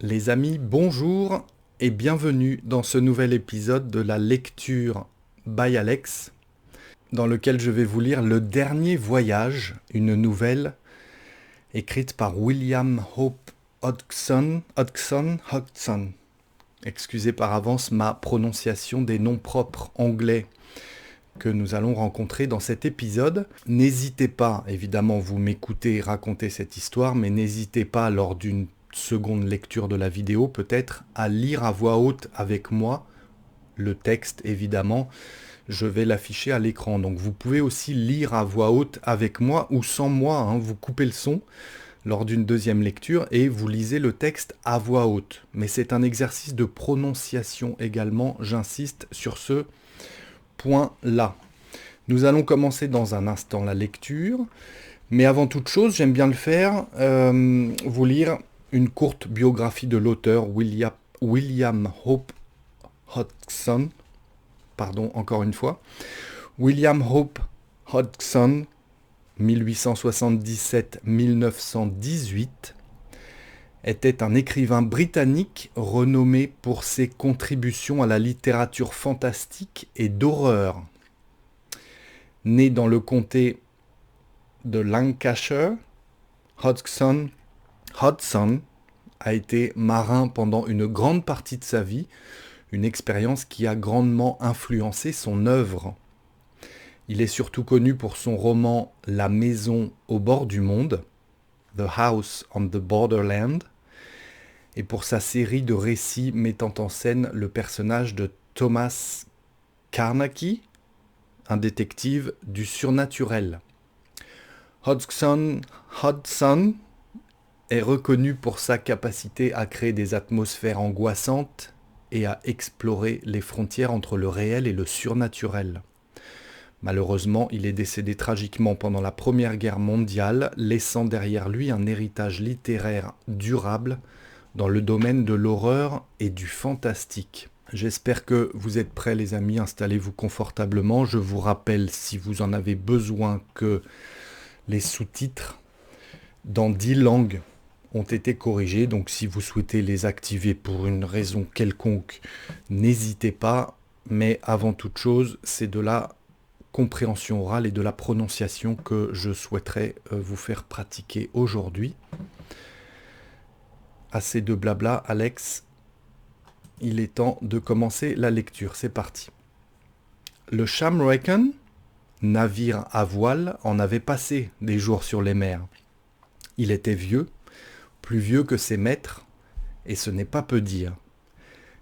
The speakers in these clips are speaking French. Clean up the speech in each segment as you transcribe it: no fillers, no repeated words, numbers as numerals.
Les amis, bonjour et bienvenue dans ce nouvel épisode de la lecture by Alex, dans lequel je vais vous lire Le Dernier Voyage, une nouvelle écrite par William Hope Hodgson. Excusez par avance ma prononciation des noms propres anglais que nous allons rencontrer dans cet épisode. N'hésitez pas, évidemment, vous m'écoutez raconter cette histoire, mais n'hésitez pas lors d'une seconde lecture de la vidéo peut-être à lire à voix haute avec moi le texte. Évidemment, je vais l'afficher à l'écran, donc vous pouvez aussi lire à voix haute avec moi ou sans moi, hein. Vous coupez le son lors d'une deuxième lecture et vous lisez le texte à voix haute, mais c'est un exercice de prononciation également, j'insiste sur ce point-là. Nous allons commencer dans un instant la lecture, mais avant toute chose, j'aime bien le faire, vous lire une courte biographie de l'auteur William Hope Hodgson. Pardon, encore une fois. William Hope Hodgson, 1877-1918, était un écrivain britannique renommé pour ses contributions à la littérature fantastique et d'horreur. Né dans le comté de Lancashire, Hodgson a été marin pendant une grande partie de sa vie, une expérience qui a grandement influencé son œuvre. Il est surtout connu pour son roman La maison au bord du monde, The House on the Borderland, et pour sa série de récits mettant en scène le personnage de Thomas Carnacki, un détective du surnaturel. Hodgson est reconnu pour sa capacité à créer des atmosphères angoissantes et à explorer les frontières entre le réel et le surnaturel. Malheureusement, il est décédé tragiquement pendant la Première Guerre mondiale, laissant derrière lui un héritage littéraire durable dans le domaine de l'horreur et du fantastique. J'espère que vous êtes prêts les amis, installez-vous confortablement. Je vous rappelle, si vous en avez besoin, que les sous-titres dans 10 langues ont été corrigés, donc si vous souhaitez les activer pour une raison quelconque, n'hésitez pas, mais avant toute chose, c'est de la compréhension orale et de la prononciation que je souhaiterais vous faire pratiquer aujourd'hui. Assez de blabla, Alex, il est temps de commencer la lecture, c'est parti. Le Shamraken, navire à voile, en avait passé des jours sur les mers. Il était vieux, plus vieux que ses maîtres, et ce n'est pas peu dire.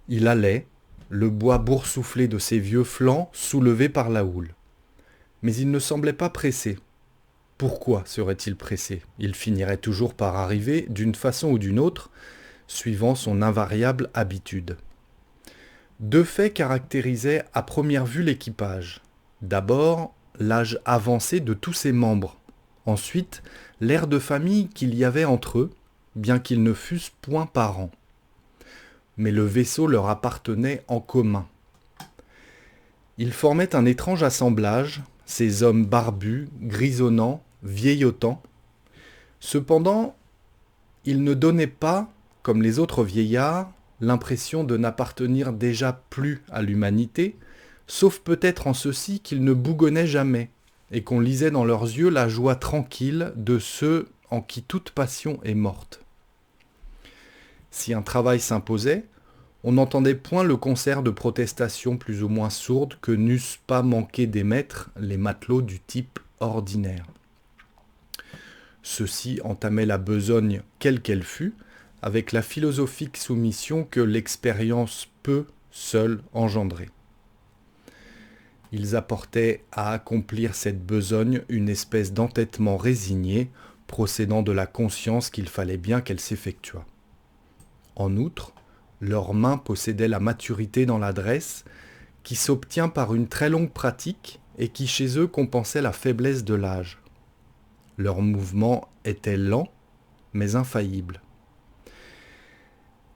Il allait, le bois boursouflé de ses vieux flancs soulevé par la houle. Mais il ne semblait pas pressé. Pourquoi serait-il pressé ? Il finirait toujours par arriver d'une façon ou d'une autre, suivant son invariable habitude. Deux faits caractérisaient à première vue l'équipage. D'abord, l'âge avancé de tous ses membres. Ensuite, l'air de famille qu'il y avait entre eux, bien qu'ils ne fussent point parents. Mais le vaisseau leur appartenait en commun. Ils formaient un étrange assemblage, ces hommes barbus, grisonnants, vieillotants. Cependant, ils ne donnaient pas, comme les autres vieillards, l'impression de n'appartenir déjà plus à l'humanité, sauf peut-être en ceci qu'ils ne bougonnaient jamais, et qu'on lisait dans leurs yeux la joie tranquille de ceux en qui toute passion est morte. Si un travail s'imposait, on n'entendait point le concert de protestations plus ou moins sourdes que n'eussent pas manqué d'émettre les matelots du type ordinaire. Ceux-ci entamaient la besogne quelle qu'elle fût, avec la philosophique soumission que l'expérience peut seule engendrer. Ils apportaient à accomplir cette besogne une espèce d'entêtement résigné, procédant de la conscience qu'il fallait bien qu'elle s'effectuât. En outre, leurs mains possédaient la maturité dans l'adresse, qui s'obtient par une très longue pratique et qui chez eux compensait la faiblesse de l'âge. Leurs mouvements étaient lents, mais infaillibles.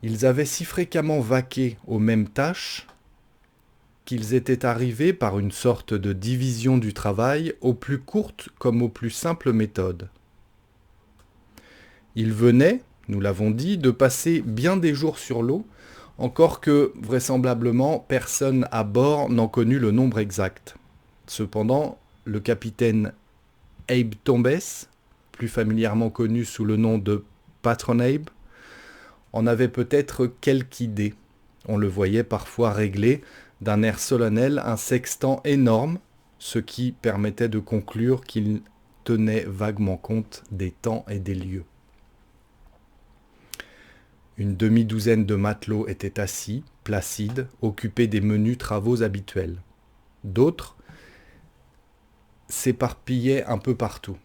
Ils avaient si fréquemment vaqué aux mêmes tâches qu'ils étaient arrivés par une sorte de division du travail aux plus courtes comme aux plus simples méthodes. Ils venaient, nous l'avons dit, de passer bien des jours sur l'eau, encore que, vraisemblablement, personne à bord n'en connut le nombre exact. Cependant, le capitaine Abe Tombes, plus familièrement connu sous le nom de Patron Abe, en avait peut-être quelque idée. On le voyait parfois régler, d'un air solennel, un sextant énorme, ce qui permettait de conclure qu'il tenait vaguement compte des temps et des lieux. Une demi-douzaine de matelots étaient assis, placides, occupés des menus travaux habituels. D'autres s'éparpillaient un peu partout.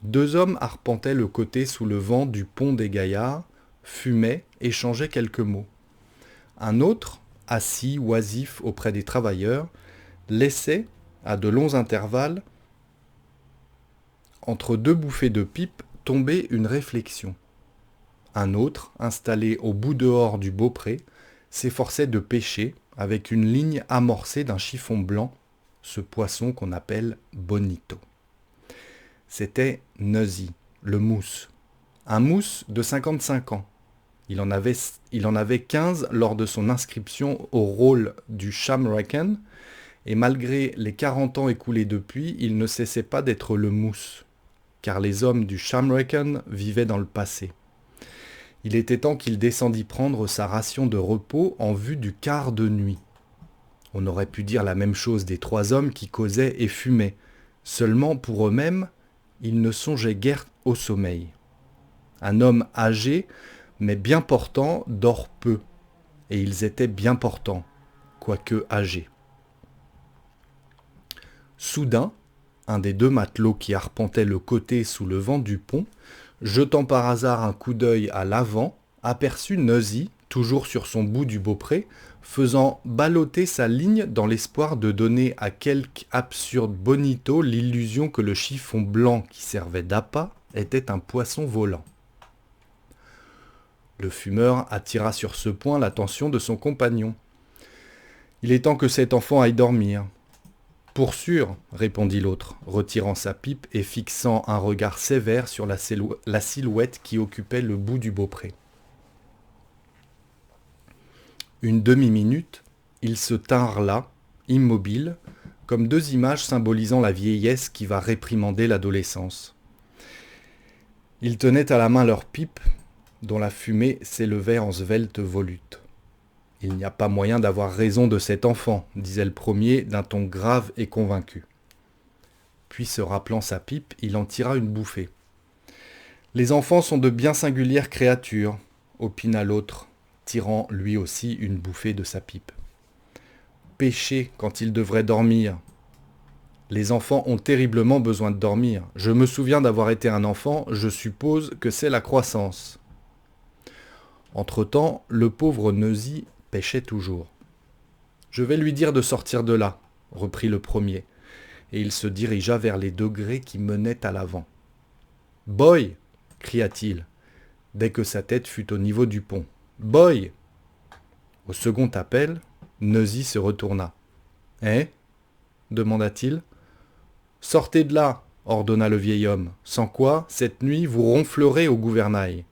2 hommes arpentaient le côté sous le vent du pont des Gaillards, fumaient, échangeaient quelques mots. Un autre, assis oisif auprès des travailleurs, laissait, à de longs intervalles, entre 2 bouffées de pipe, tomber une réflexion. Un autre, installé au bout dehors du beaupré, s'efforçait de pêcher, avec une ligne amorcée d'un chiffon blanc, ce poisson qu'on appelle bonito. C'était Nosy, le mousse. Un mousse de 55 ans. Il en avait 15 lors de son inscription au rôle du Shamraken, et malgré les 40 ans écoulés depuis, il ne cessait pas d'être le mousse, car les hommes du Shamraken vivaient dans le passé. Il était temps qu'il descendît prendre sa ration de repos en vue du quart de nuit. On aurait pu dire la même chose des 3 hommes qui causaient et fumaient. Seulement, pour eux-mêmes, ils ne songeaient guère au sommeil. Un homme âgé, mais bien portant, dort peu. Et ils étaient bien portants, quoique âgés. Soudain, un des 2 matelots qui arpentaient le côté sous le vent du pont, jetant par hasard un coup d'œil à l'avant, aperçut Nosy, toujours sur son bout du beaupré, faisant balloter sa ligne dans l'espoir de donner à quelque absurde bonito l'illusion que le chiffon blanc qui servait d'appât était un poisson volant. Le fumeur attira sur ce point l'attention de son compagnon. « Il est temps que cet enfant aille dormir. »« Pour sûr, » répondit l'autre, retirant sa pipe et fixant un regard sévère sur la silhouette qui occupait le bout du beaupré. Une demi-minute, ils se tinrent là, immobiles, comme 2 images symbolisant la vieillesse qui va réprimander l'adolescence. Ils tenaient à la main leurs pipes, dont la fumée s'élevait en svelte volute. « Il n'y a pas moyen d'avoir raison de cet enfant, » disait le premier d'un ton grave et convaincu. Puis, se rappelant sa pipe, il en tira une bouffée. « Les enfants sont de bien singulières créatures, » opina l'autre, tirant lui aussi une bouffée de sa pipe. « Pêcher quand ils devraient dormir. Les enfants ont terriblement besoin de dormir. Je me souviens d'avoir été un enfant, je suppose que c'est la croissance. » Entre-temps, le pauvre Nosy pêchait toujours. « Je vais lui dire de sortir de là, » reprit le premier, et il se dirigea vers les degrés qui menaient à l'avant. « Boy !» cria-t-il, dès que sa tête fut au niveau du pont. « Boy !» Au second appel, Nosy se retourna. « Eh ?» demanda-t-il. « Sortez de là !» ordonna le vieil homme, « sans quoi, cette nuit, vous ronflerez au gouvernail. »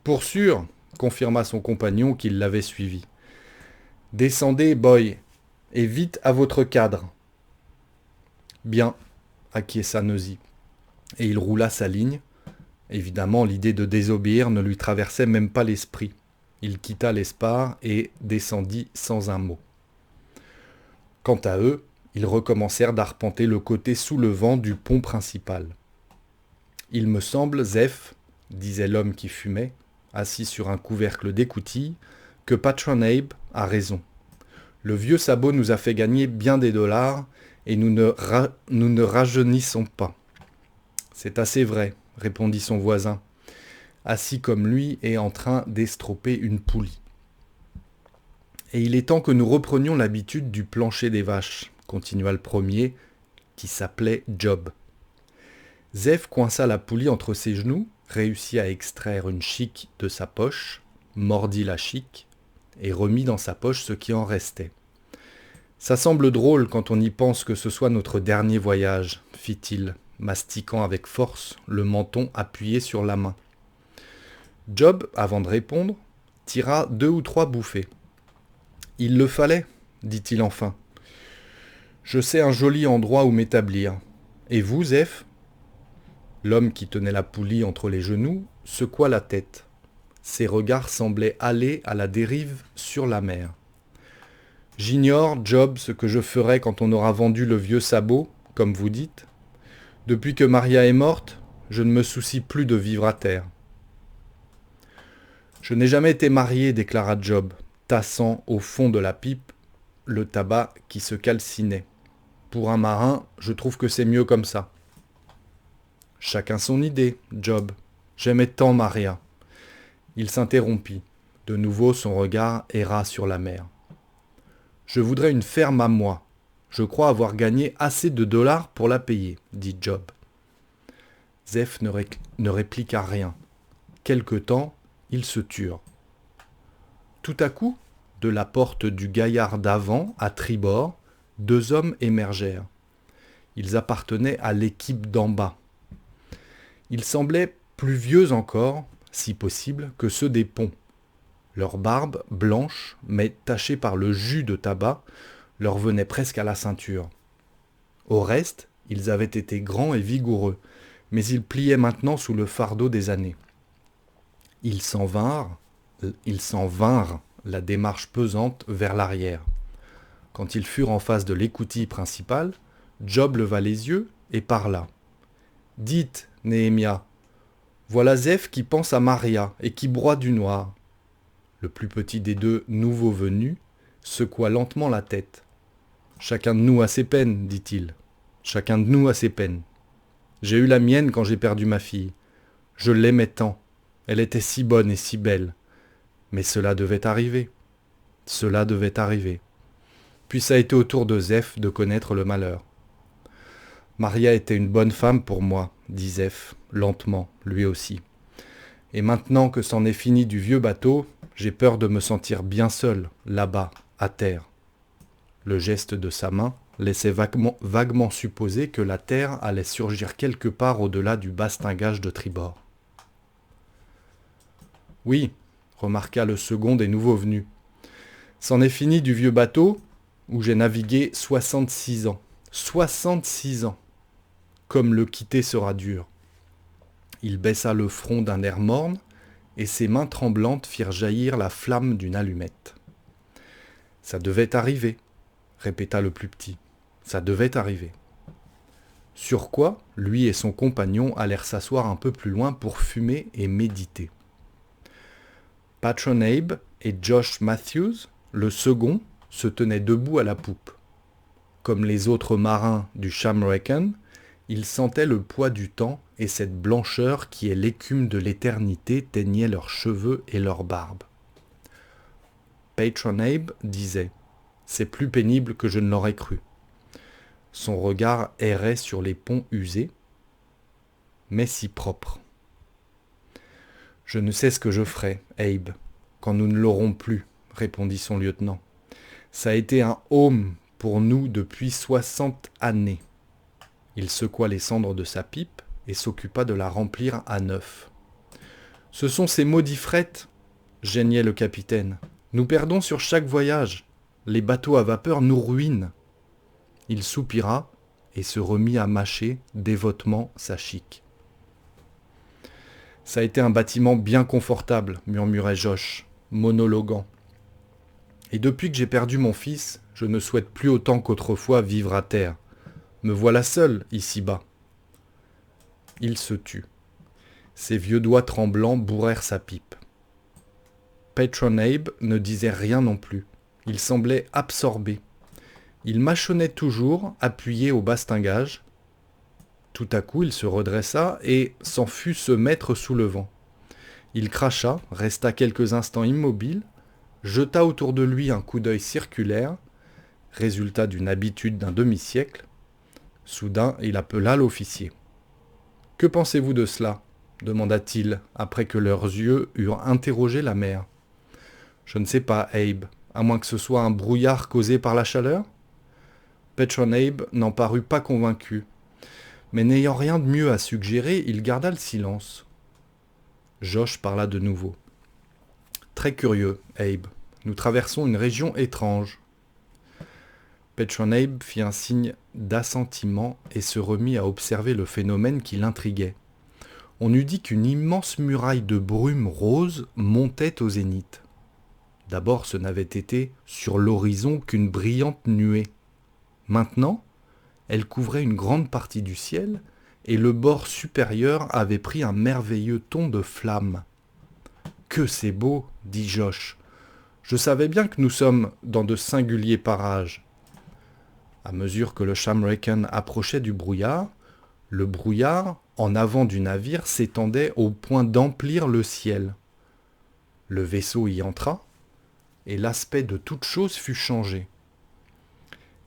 Pour sûr, confirma son compagnon qui l'avait suivi. Descendez, boy, et vite à votre cadre. Bien, acquiesça Nosy, et il roula sa ligne. Évidemment, l'idée de désobéir ne lui traversait même pas l'esprit. Il quitta l'espar et descendit sans un mot. Quant à eux, ils recommencèrent d'arpenter le côté sous le vent du pont principal. « Il me semble, Zeph, disait l'homme qui fumait, assis sur un couvercle d'écoutille, que Patron Abe a raison. Le vieux sabot nous a fait gagner bien des dollars, et nous ne rajeunissons pas. C'est assez vrai, répondit son voisin, assis comme lui et en train d'estroper une poulie. Et il est temps que nous reprenions l'habitude du plancher des vaches, continua le premier, qui s'appelait Job. Zeph coinça la poulie entre ses genoux, réussit à extraire une chique de sa poche, mordit la chique et remit dans sa poche ce qui en restait. « Ça semble drôle quand on y pense que ce soit notre dernier voyage, fit-il, mastiquant avec force, le menton appuyé sur la main. Job, avant de répondre, tira 2 ou 3 bouffées. « Il le fallait, dit-il enfin. Je sais un joli endroit où m'établir. Et vous, Zeph ?» L'homme qui tenait la poulie entre les genoux secoua la tête. Ses regards semblaient aller à la dérive sur la mer. « J'ignore, Job, ce que je ferai quand on aura vendu le vieux sabot, comme vous dites. Depuis que Maria est morte, je ne me soucie plus de vivre à terre. »« Je n'ai jamais été marié, déclara Job, tassant au fond de la pipe le tabac qui se calcinait. Pour un marin, je trouve que c'est mieux comme ça. »« Chacun son idée, Job. J'aimais tant Maria. » Il s'interrompit. De nouveau, son regard erra sur la mer. « Je voudrais une ferme à moi. Je crois avoir gagné assez de dollars pour la payer, dit Job. » Zeph ne répliqua rien. Quelque temps, ils se turent. Tout à coup, de la porte du gaillard d'avant, à tribord, 2 hommes émergèrent. Ils appartenaient à l'équipe d'en bas. Ils semblaient plus vieux encore, si possible, que ceux des ponts. Leur barbe, blanche, mais tachée par le jus de tabac, leur venait presque à la ceinture. Au reste, ils avaient été grands et vigoureux, mais ils pliaient maintenant sous le fardeau des années. Ils s'en vinrent, la démarche pesante vers l'arrière. Quand ils furent en face de l'écoutille principale, Job leva les yeux et parla. « Dites, Néhémia, voilà Zeph qui pense à Maria et qui broie du noir. » Le plus petit des 2 nouveaux venus secoua lentement la tête. « Chacun de nous a ses peines, dit-il. Chacun de nous a ses peines. J'ai eu la mienne quand j'ai perdu ma fille. Je l'aimais tant. Elle était si bonne et si belle. Mais cela devait arriver. Cela devait arriver. Puis ça a été au tour de Zeph de connaître le malheur. Maria était une bonne femme pour moi, dit Zeph, lentement, lui aussi. Et maintenant que c'en est fini du vieux bateau, j'ai peur de me sentir bien seul, là-bas, à terre. » Le geste de sa main laissait vaguement supposer que la terre allait surgir quelque part au-delà du bastingage de tribord. « Oui, » remarqua le second des nouveaux venus. « C'en est fini du vieux bateau où j'ai navigué 66 ans. 66 ans. Comme le quitter sera dur. » Il baissa le front d'un air morne, et ses mains tremblantes firent jaillir la flamme d'une allumette. « Ça devait arriver, » répéta le plus petit. « Ça devait arriver. » Sur quoi, lui et son compagnon allèrent s'asseoir un peu plus loin pour fumer et méditer. Patron Abe et Josh Matthews, le second, se tenaient debout à la poupe. Comme les autres marins du Shamrackan, ils sentaient le poids du temps et cette blancheur qui est l'écume de l'éternité teignait leurs cheveux et leurs barbes. Patron Abe disait « C'est plus pénible que je ne l'aurais cru. » Son regard errait sur les ponts usés, mais si propres. « Je ne sais ce que je ferai, Abe, quand nous ne l'aurons plus, » répondit son lieutenant. « Ça a été un home pour nous depuis 60 années. » Il secoua les cendres de sa pipe et s'occupa de la remplir à neuf. « Ce sont ces maudits frettes, » geignait le capitaine. « Nous perdons sur chaque voyage. Les bateaux à vapeur nous ruinent. » Il soupira et se remit à mâcher dévotement sa chique. « Ça a été un bâtiment bien confortable, » murmurait Josh, monologuant. « Et depuis que j'ai perdu mon fils, je ne souhaite plus autant qu'autrefois vivre à terre. Me voilà seul, ici-bas. » Il se tut. Ses vieux doigts tremblants bourrèrent sa pipe. Patron Abe ne disait rien non plus. Il semblait absorbé. Il mâchonnait toujours, appuyé au bastingage. Tout à coup, il se redressa et s'en fut se mettre sous le vent. Il cracha, resta quelques instants immobile, jeta autour de lui un coup d'œil circulaire, résultat d'une habitude d'un demi-siècle. Soudain, il appela l'officier. « Que pensez-vous de cela ?» demanda-t-il, après que leurs yeux eurent interrogé la mer. « Je ne sais pas, Abe, à moins que ce soit un brouillard causé par la chaleur ?» Patron Abe n'en parut pas convaincu. Mais n'ayant rien de mieux à suggérer, il garda le silence. Josh parla de nouveau. Très curieux, Abe. Nous traversons une région étrange. Petronabe fit un signe d'assentiment et se remit à observer le phénomène qui l'intriguait. On eût dit qu'une immense muraille de brume rose montait au zénith. D'abord, ce n'avait été sur l'horizon qu'une brillante nuée. Maintenant, elle couvrait une grande partie du ciel et le bord supérieur avait pris un merveilleux ton de flamme. « Que c'est beau !» dit Josh. « Je savais bien que nous sommes dans de singuliers parages. » À mesure que le Shamraken approchait du brouillard, le brouillard, en avant du navire, s'étendait au point d'emplir le ciel. Le vaisseau y entra, et l'aspect de toute chose fut changé.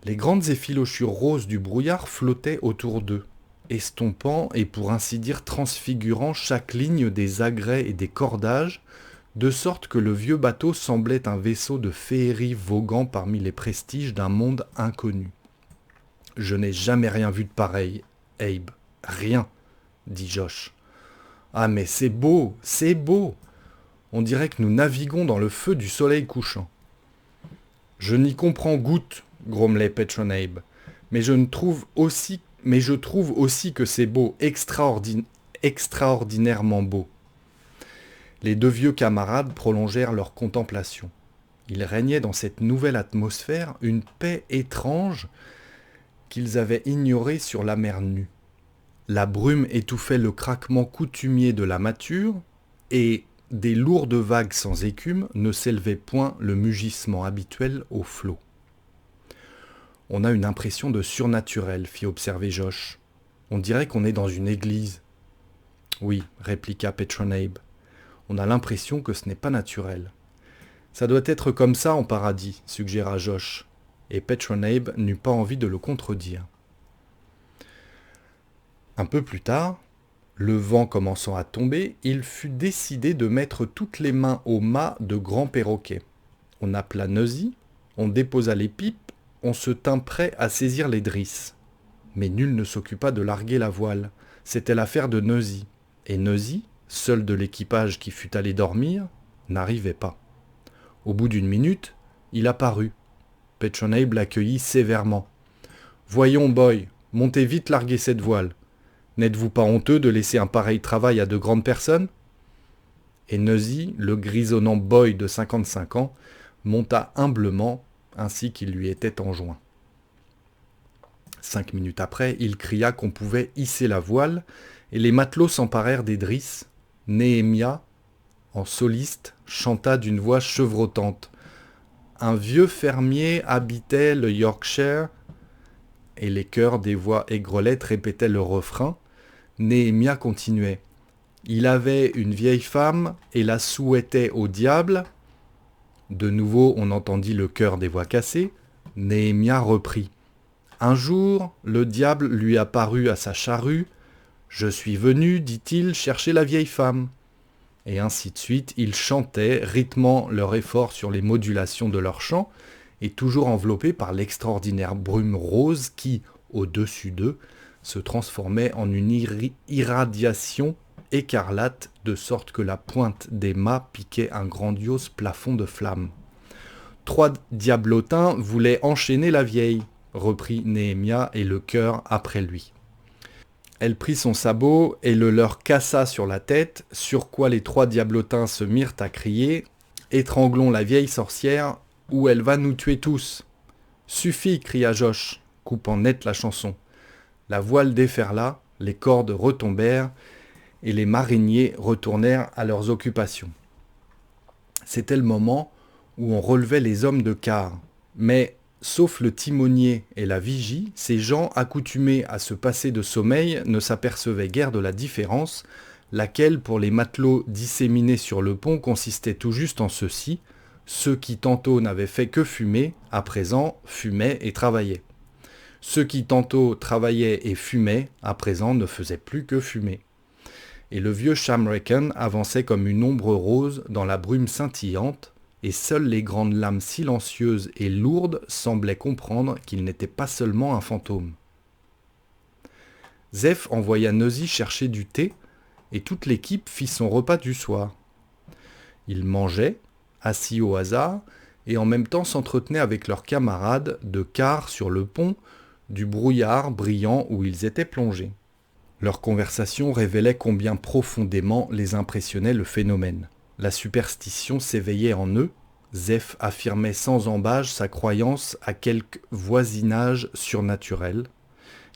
Les grandes effilochures roses du brouillard flottaient autour d'eux, estompant et pour ainsi dire transfigurant chaque ligne des agrès et des cordages, de sorte que le vieux bateau semblait un vaisseau de féerie voguant parmi les prestiges d'un monde inconnu. « Je n'ai jamais rien vu de pareil, Abe. Rien, dit Josh. Ah mais c'est beau, c'est beau. On dirait que nous naviguons dans le feu du soleil couchant. Je n'y comprends goutte, grommelait Petronabe, mais je trouve aussi que c'est beau, extraordinairement beau. Les deux vieux camarades prolongèrent leur contemplation. Il régnait dans cette nouvelle atmosphère une paix étrange qu'ils avaient ignorée sur la mer nue. La brume étouffait le craquement coutumier de la mâture, et des lourdes vagues sans écume ne s'élevait point le mugissement habituel au flot. « On a une impression de surnaturel, fit observer Josh. On dirait qu'on est dans une église. »« Oui, répliqua Petronabe. On a l'impression que ce n'est pas naturel. »« Ça doit être comme ça en paradis, suggéra Josh, et Petronabe n'eut pas envie de le contredire. Un peu plus tard, le vent commençant à tomber, il fut décidé de mettre toutes les mains au mât de grands perroquets. On appela Nosy, on déposa les pipes, on se tint prêt à saisir les drisses. Mais nul ne s'occupa de larguer la voile. C'était l'affaire de Nosy. Et Nosy, seul de l'équipage qui fut allé dormir, n'arrivait pas. Au bout d'une minute, il apparut. Petronabe l'accueillit sévèrement. « Voyons, boy, montez vite larguer cette voile. N'êtes-vous pas honteux de laisser un pareil travail à de grandes personnes ?» Et Nosy, le grisonnant boy de 55 ans, monta humblement, ainsi qu'il lui était enjoint. 5 minutes après, il cria qu'on pouvait hisser la voile, et les matelots s'emparèrent des drisses. Néhémia, en soliste, chanta d'une voix chevrotante. Un vieux fermier habitait le Yorkshire, et les chœurs des voix aigrelettes répétaient le refrain. Néhémia continuait. Il avait une vieille femme et la souhaitait au diable. De nouveau, on entendit le chœur des voix cassées. Néhémia reprit. Un jour, le diable lui apparut à sa charrue. Je suis venu, dit-il, chercher la vieille femme. Et ainsi de suite, ils chantaient, rythmant leur effort sur les modulations de leur chant, et toujours enveloppés par l'extraordinaire brume rose qui, au-dessus d'eux, se transformait en une irradiation écarlate, de sorte que la pointe des mâts piquait un grandiose plafond de flammes. 3 diablotins voulaient enchaîner la vieille, reprit Néhémia, et le chœur après lui. Elle prit son sabot et le leur cassa sur la tête, sur quoi les 3 diablotins se mirent à crier « Étranglons la vieille sorcière, ou elle va nous tuer tous !»« Suffit !» cria Josh, coupant net la chanson. La voile déferla, les cordes retombèrent, et les mariniers retournèrent à leurs occupations. C'était le moment où on relevait les hommes de quart, mais, sauf le timonier et la vigie, ces gens accoutumés à se passer de sommeil ne s'apercevaient guère de la différence, laquelle, pour les matelots disséminés sur le pont, consistait tout juste en ceci: ceux qui tantôt n'avaient fait que fumer, à présent fumaient et travaillaient. Ceux qui tantôt travaillaient et fumaient, à présent ne faisaient plus que fumer. Et le vieux Shamraken avançait comme une ombre rose dans la brume scintillante, et seules les grandes lames silencieuses et lourdes semblaient comprendre qu'il n'était pas seulement un fantôme. Zeph envoya Nosy chercher du thé, et toute l'équipe fit son repas du soir. Ils mangeaient, assis au hasard, et en même temps s'entretenaient avec leurs camarades de quart sur le pont du brouillard brillant où ils étaient plongés. Leur conversation révélait combien profondément les impressionnait le phénomène. La superstition s'éveillait en eux. Zeph affirmait sans embâche sa croyance à quelque voisinage surnaturel.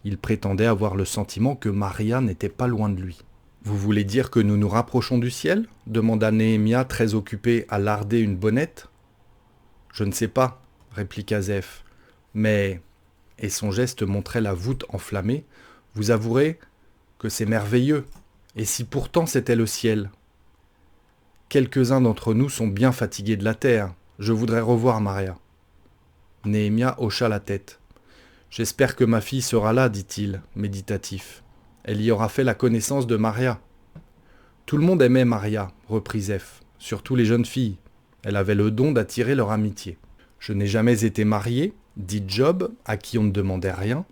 Il prétendait avoir le sentiment que Maria n'était pas loin de lui. « Vous voulez dire que nous nous rapprochons du ciel » demanda Néhémia, très occupé à larder une bonnette. « Je ne sais pas, » répliqua Zeph, « mais, et son geste montrait la voûte enflammée, vous avouerez que c'est merveilleux, et si pourtant c'était le ciel. Quelques-uns d'entre nous sont bien fatigués de la terre, je voudrais revoir Maria. » Néhémia hocha la tête. « J'espère que ma fille sera là, dit-il, méditatif. Elle y aura fait la connaissance de Maria. » Tout le monde aimait Maria, reprit Zeph, surtout les jeunes filles. Elle avait le don d'attirer leur amitié. « Je n'ai jamais été marié, dit Job, à qui on ne demandait rien,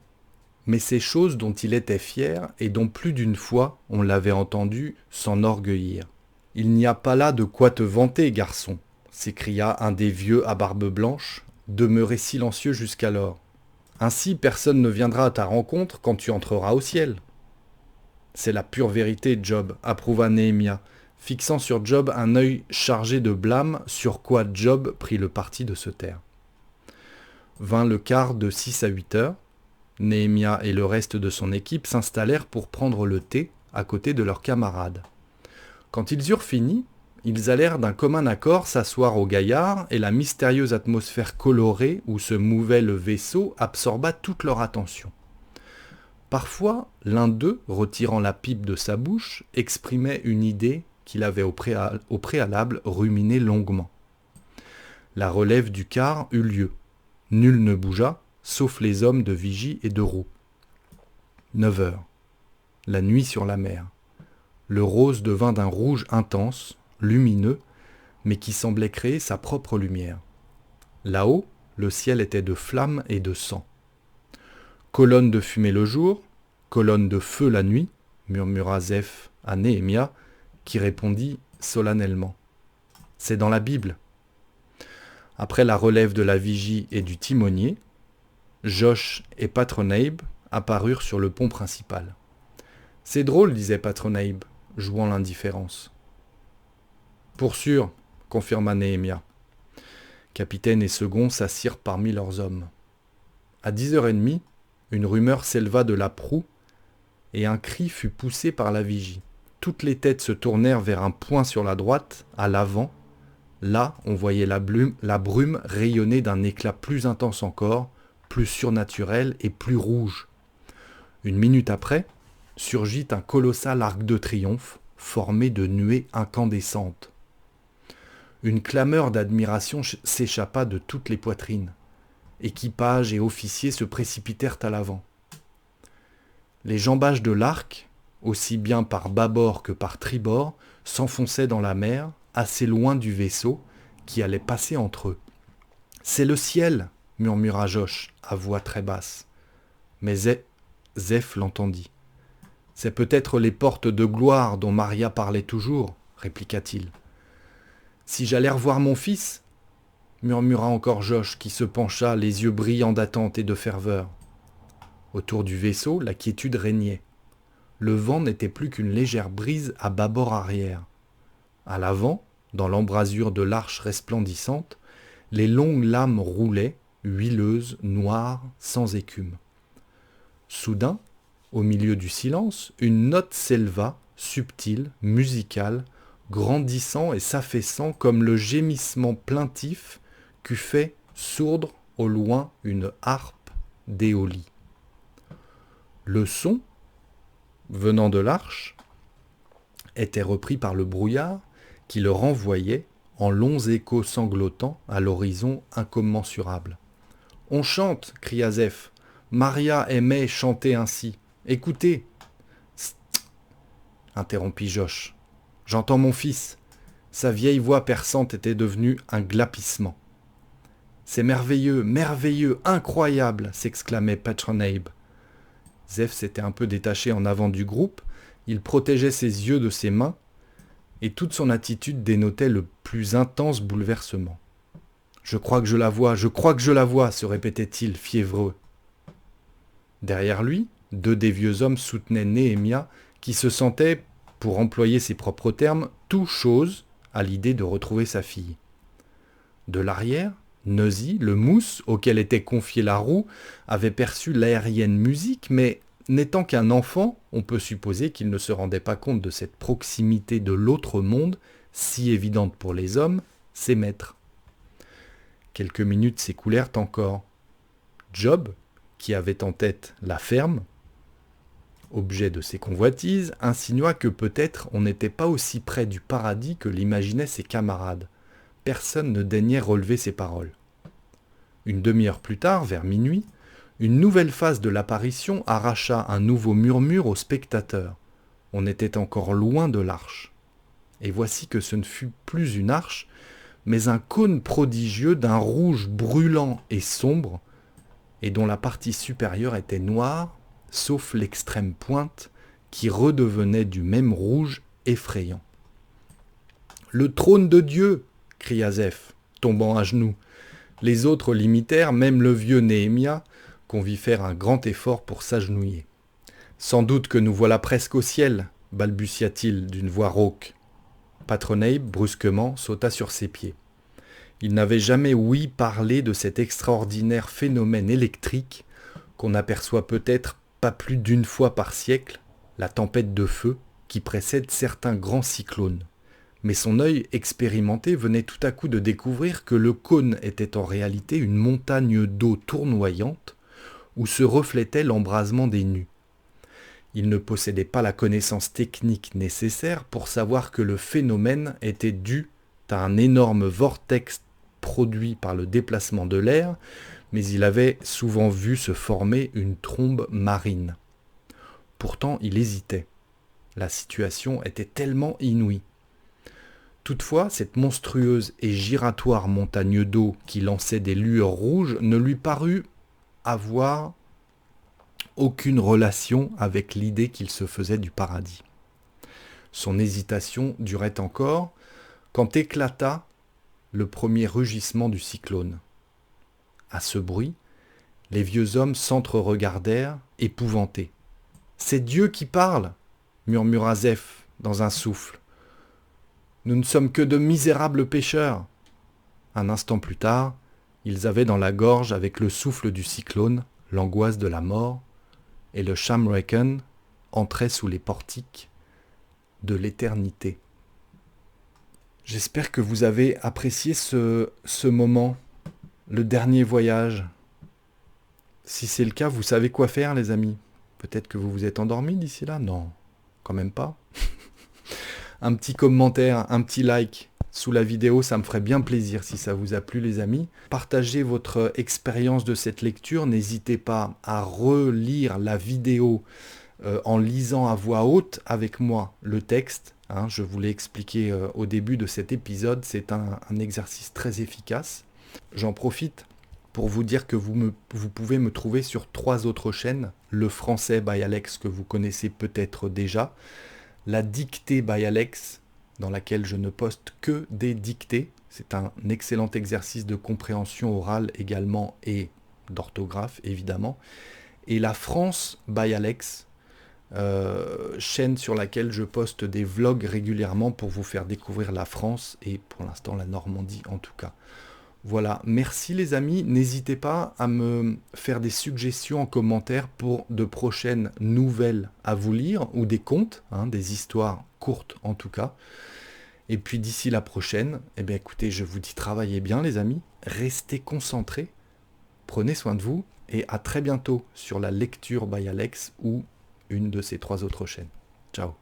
mais ces choses dont il était fier et dont plus d'une fois on l'avait entendu s'enorgueillir. « Il n'y a pas là de quoi te vanter, garçon, s'écria un des vieux à barbe blanche, demeuré silencieux jusqu'alors. Ainsi personne ne viendra à ta rencontre quand tu entreras au ciel. » C'est la pure vérité, Job, approuva Néhémia, fixant sur Job un œil chargé de blâme, sur quoi Job prit le parti de se taire. Vint le quart de 6 à 8 heures. Néhémia et le reste de son équipe s'installèrent pour prendre le thé à côté de leurs camarades. Quand ils eurent fini, ils allèrent d'un commun accord s'asseoir au gaillard et la mystérieuse atmosphère colorée où se mouvait le vaisseau absorba toute leur attention. Parfois, l'un d'eux, retirant la pipe de sa bouche, exprimait une idée qu'il avait au préalable ruminée longuement. La relève du quart eut lieu. Nul ne bougea, sauf les hommes de vigie et de roue. 9 heures. La nuit sur la mer. Le rose devint d'un rouge intense, lumineux, mais qui semblait créer sa propre lumière. Là-haut, le ciel était de flammes et de sang. Colonne de fumée le jour, colonne de feu la nuit, murmura Zeph à Néhémia, qui répondit solennellement. C'est dans la Bible. Après la relève de la vigie et du timonier, Josh et Patronabe apparurent sur le pont principal. C'est drôle, disait Patronabe, jouant l'indifférence. Pour sûr, confirma Néhémia. Capitaine et second s'assirent parmi leurs hommes. À 10h30, une rumeur s'éleva de la proue et un cri fut poussé par la vigie. Toutes les têtes se tournèrent vers un point sur la droite, à l'avant. Là, on voyait la brume rayonner d'un éclat plus intense encore, plus surnaturel et plus rouge. Une minute après, surgit un colossal arc de triomphe, formé de nuées incandescentes. Une clameur d'admiration s'échappa de toutes les poitrines. Équipage et officiers se précipitèrent à l'avant. Les jambages de l'arc, aussi bien par bâbord que par tribord, s'enfonçaient dans la mer, assez loin du vaisseau, qui allait passer entre eux. « C'est le ciel !» murmura Josh, à voix très basse. Mais Zeph l'entendit. « C'est peut-être les portes de gloire dont Maria parlait toujours, » répliqua-t-il. « Si j'allais revoir mon fils ?» murmura encore Josh, qui se pencha, les yeux brillants d'attente et de ferveur. Autour du vaisseau, la quiétude régnait. Le vent n'était plus qu'une légère brise à bâbord arrière. À l'avant, dans l'embrasure de l'arche resplendissante, les longues lames roulaient, huileuses, noires, sans écume. Soudain, au milieu du silence, une note s'éleva, subtile, musicale, grandissant et s'affaissant comme le gémissement plaintif qu'eût fait sourdre au loin une harpe d'éolie. Le son, venant de l'arche, était repris par le brouillard qui le renvoyait en longs échos sanglotants à l'horizon incommensurable. « On chante !» cria Zeph. « Maria aimait chanter ainsi. Écoutez !»« Sst !» interrompit Josh. « J'entends mon fils. » Sa vieille voix perçante était devenue un glapissement. « C'est merveilleux, merveilleux, incroyable !» s'exclamait Patronabe. Zef s'était un peu détaché en avant du groupe, il protégeait ses yeux de ses mains, et toute son attitude dénotait le plus intense bouleversement. « Je crois que je la vois, je crois que je la vois !» se répétait-il, fiévreux. Derrière lui, 2 des vieux hommes soutenaient Néhémia, qui se sentait, pour employer ses propres termes, tout chose à l'idée de retrouver sa fille. De l'arrière, Nosy, le mousse, auquel était confiée la roue, avait perçu l'aérienne musique, mais n'étant qu'un enfant, on peut supposer qu'il ne se rendait pas compte de cette proximité de l'autre monde, si évidente pour les hommes, ses maîtres. Quelques minutes s'écoulèrent encore. Job, qui avait en tête la ferme, objet de ses convoitises, insinua que peut-être on n'était pas aussi près du paradis que l'imaginaient ses camarades. Personne ne daignait relever ces paroles. Une demi-heure plus tard, vers minuit, une nouvelle phase de l'apparition arracha un nouveau murmure aux spectateurs. On était encore loin de l'arche. Et voici que ce ne fut plus une arche, mais un cône prodigieux d'un rouge brûlant et sombre, et dont la partie supérieure était noire, sauf l'extrême pointe, qui redevenait du même rouge effrayant. « Le trône de Dieu !» cria Zef, tombant à genoux. Les autres l'imitèrent, même le vieux Néhémia, qu'on vit faire un grand effort pour s'agenouiller. « Sans doute que nous voilà presque au ciel, balbutia-t-il d'une voix rauque. Patronale, brusquement, sauta sur ses pieds. Il n'avait jamais ouï parler de cet extraordinaire phénomène électrique qu'on aperçoit peut-être pas plus d'une fois par siècle, la tempête de feu qui précède certains grands cyclones. Mais son œil expérimenté venait tout à coup de découvrir que le cône était en réalité une montagne d'eau tournoyante où se reflétait l'embrasement des nues. Il ne possédait pas la connaissance technique nécessaire pour savoir que le phénomène était dû à un énorme vortex produit par le déplacement de l'air, mais il avait souvent vu se former une trombe marine. Pourtant, il hésitait. La situation était tellement inouïe. Toutefois, cette monstrueuse et giratoire montagne d'eau qui lançait des lueurs rouges ne lui parut avoir aucune relation avec l'idée qu'il se faisait du paradis. Son hésitation durait encore quand éclata le premier rugissement du cyclone. À ce bruit, les vieux hommes s'entre-regardèrent, épouvantés. « C'est Dieu qui parle !» murmura Zef dans un souffle. « Nous ne sommes que de misérables pécheurs. » Un instant plus tard, ils avaient dans la gorge, avec le souffle du cyclone, l'angoisse de la mort, et le Shamraken entrait sous les portiques de l'éternité. J'espère que vous avez apprécié ce moment, le dernier voyage. Si c'est le cas, vous savez quoi faire, les amis. Peut-être que vous vous êtes endormis d'ici là. Non, quand même pas. Un petit commentaire, un petit like sous la vidéo, ça me ferait bien plaisir si ça vous a plu, les amis. Partagez votre expérience de cette lecture. N'hésitez pas à relire la vidéo en lisant à voix haute avec moi le texte. Je vous l'ai expliqué au début de cet épisode. C'est un exercice très efficace. J'en profite pour vous dire que vous pouvez me trouver sur 3 autres chaînes. Le français by Alex, que vous connaissez peut-être déjà. La dictée by Alex, dans laquelle je ne poste que des dictées. C'est un excellent exercice de compréhension orale également et d'orthographe, évidemment. Et la France by Alex, chaîne sur laquelle je poste des vlogs régulièrement pour vous faire découvrir la France et pour l'instant la Normandie en tout cas. Voilà, merci les amis, n'hésitez pas à me faire des suggestions en commentaire pour de prochaines nouvelles à vous lire ou des contes, des histoires courtes en tout cas. Et puis d'ici la prochaine, écoutez, je vous dis travaillez bien les amis, restez concentrés, prenez soin de vous et à très bientôt sur la lecture by Alex ou une de ces 3 autres chaînes. Ciao.